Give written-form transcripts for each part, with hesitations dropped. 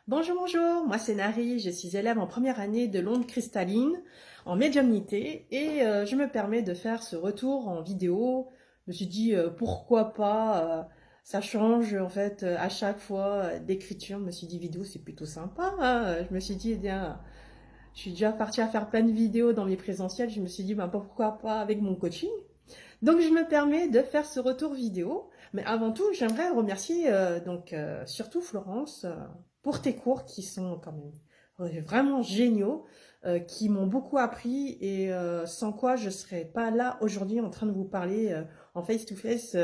Bonjour, bonjour, moi c'est Nari, je suis élève en première année de l'onde cristalline en médiumnité et je me permets de faire ce retour en vidéo. Je me suis dit pourquoi pas, ça change en fait à chaque fois d'écriture. Je me suis dit vidéo c'est plutôt sympa, hein. Je me suis dit, eh bien, je suis déjà partie à faire plein de vidéos dans mes présentiels, je me suis dit ben, pourquoi pas avec mon coaching. Donc je me permets de faire ce retour vidéo. Mais avant tout, j'aimerais remercier surtout Florence pour tes cours qui sont quand même vraiment géniaux, qui m'ont beaucoup appris et sans quoi je serais pas là aujourd'hui en train de vous parler en face-to-face,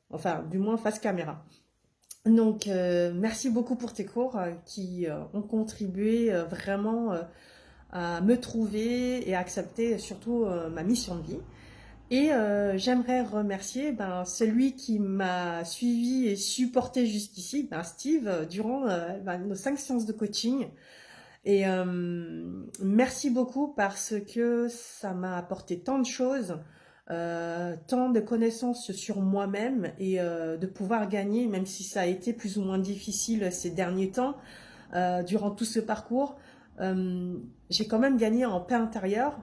enfin du moins face caméra. Donc merci beaucoup pour tes cours qui ont contribué vraiment à me trouver et à accepter surtout ma mission de vie. Et j'aimerais remercier celui qui m'a suivi et supporté jusqu'ici, Steve, durant nos 5 séances de coaching. Et merci beaucoup parce que ça m'a apporté tant de choses, tant de connaissances sur moi-même et de pouvoir gagner, même si ça a été plus ou moins difficile ces derniers temps, durant tout ce parcours. euh, j'ai quand même gagné en paix intérieure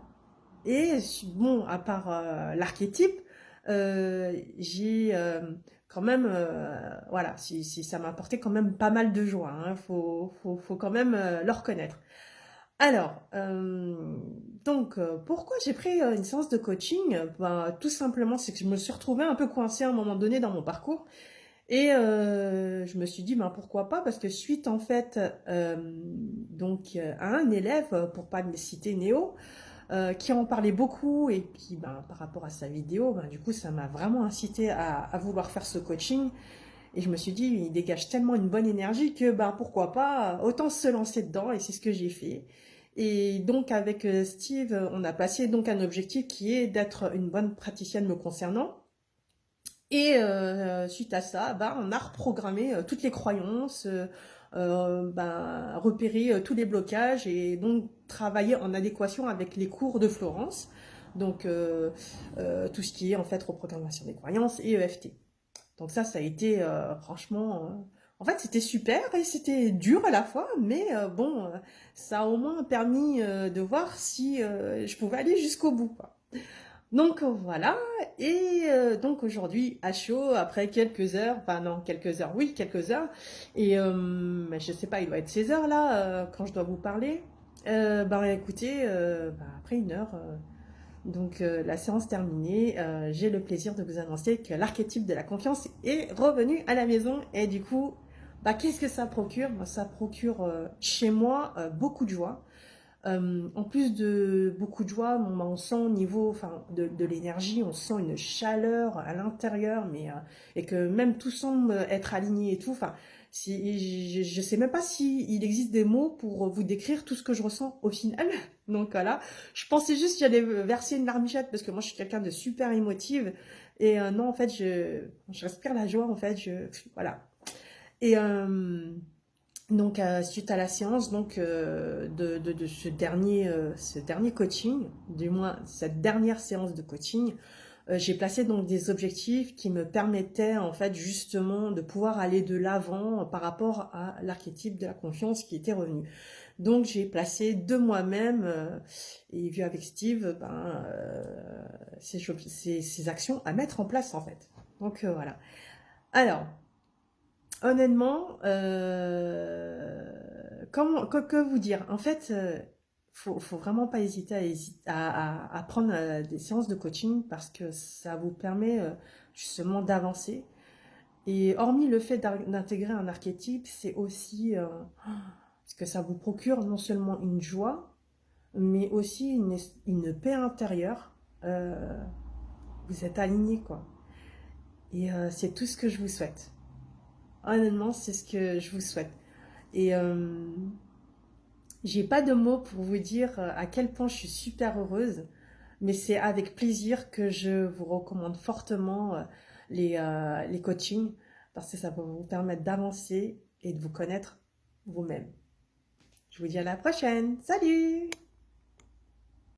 et bon, à part l'archétype, j'ai quand même, voilà, si ça m'a apporté quand même pas mal de joie, hein, faut quand même le reconnaître. Alors, pourquoi j'ai pris une séance de coaching? Ben, tout simplement, c'est que je me suis retrouvée un peu coincée à un moment donné dans mon parcours. Et je me suis dit, ben, pourquoi pas? Parce que suite, en fait, à un élève, pour pas le citer Néo, qui en parlait beaucoup et puis par rapport à sa vidéo, du coup ça m'a vraiment incité à vouloir faire ce coaching et je me suis dit il dégage tellement une bonne énergie que pourquoi pas autant se lancer dedans et c'est ce que j'ai fait. Et donc avec Steve, on a passé donc un objectif qui est d'être une bonne praticienne me concernant. Et suite à ça, on a reprogrammé toutes les croyances, repéré tous les blocages et donc travaillé en adéquation avec les cours de Florence. Donc tout ce qui est en fait reprogrammation des croyances et EFT. Donc ça a été franchement, en fait c'était super et c'était dur à la fois, mais ça a au moins permis de voir si je pouvais aller jusqu'au bout, quoi. Donc voilà, et donc aujourd'hui à chaud, après quelques heures, enfin non, quelques heures, oui, quelques heures, et mais je sais pas, il doit être 16 heures là, quand je dois vous parler. Écoutez, après une heure, la séance terminée, j'ai le plaisir de vous annoncer que l'archétype de la confiance est revenu à la maison, et du coup, qu'est-ce que ça procure? Ça procure chez moi beaucoup de joie. En plus de beaucoup de joie, on sent au niveau enfin, de l'énergie, on sent une chaleur à l'intérieur, et que même tout semble être aligné et tout. Enfin, je sais même pas s'il existe des mots pour vous décrire tout ce que je ressens au final. Donc voilà, je pensais juste que j'allais verser une larmichette parce que moi je suis quelqu'un de super émotive. Et non, en fait, je respire la joie, en fait, voilà. Et suite à la séance de ce dernier coaching, du moins cette dernière séance de coaching, j'ai placé donc des objectifs qui me permettaient en fait justement de pouvoir aller de l'avant par rapport à l'archétype de la confiance qui était revenu. Donc j'ai placé de moi-même et vu avec Steve, ces actions à mettre en place en fait. Donc voilà. Alors, honnêtement, que vous dire? En fait, faut vraiment pas hésiter à prendre des séances de coaching parce que ça vous permet justement d'avancer. Et hormis le fait d'intégrer un archétype, c'est aussi ce que ça vous procure non seulement une joie, mais aussi une paix intérieure. Vous êtes aligné, quoi. Et c'est tout ce que je vous souhaite. Honnêtement, c'est ce que je vous souhaite. Et j'ai pas de mots pour vous dire à quel point je suis super heureuse, mais c'est avec plaisir que je vous recommande fortement les coachings parce que ça va vous permettre d'avancer et de vous connaître vous-même. Je vous dis à la prochaine. Salut!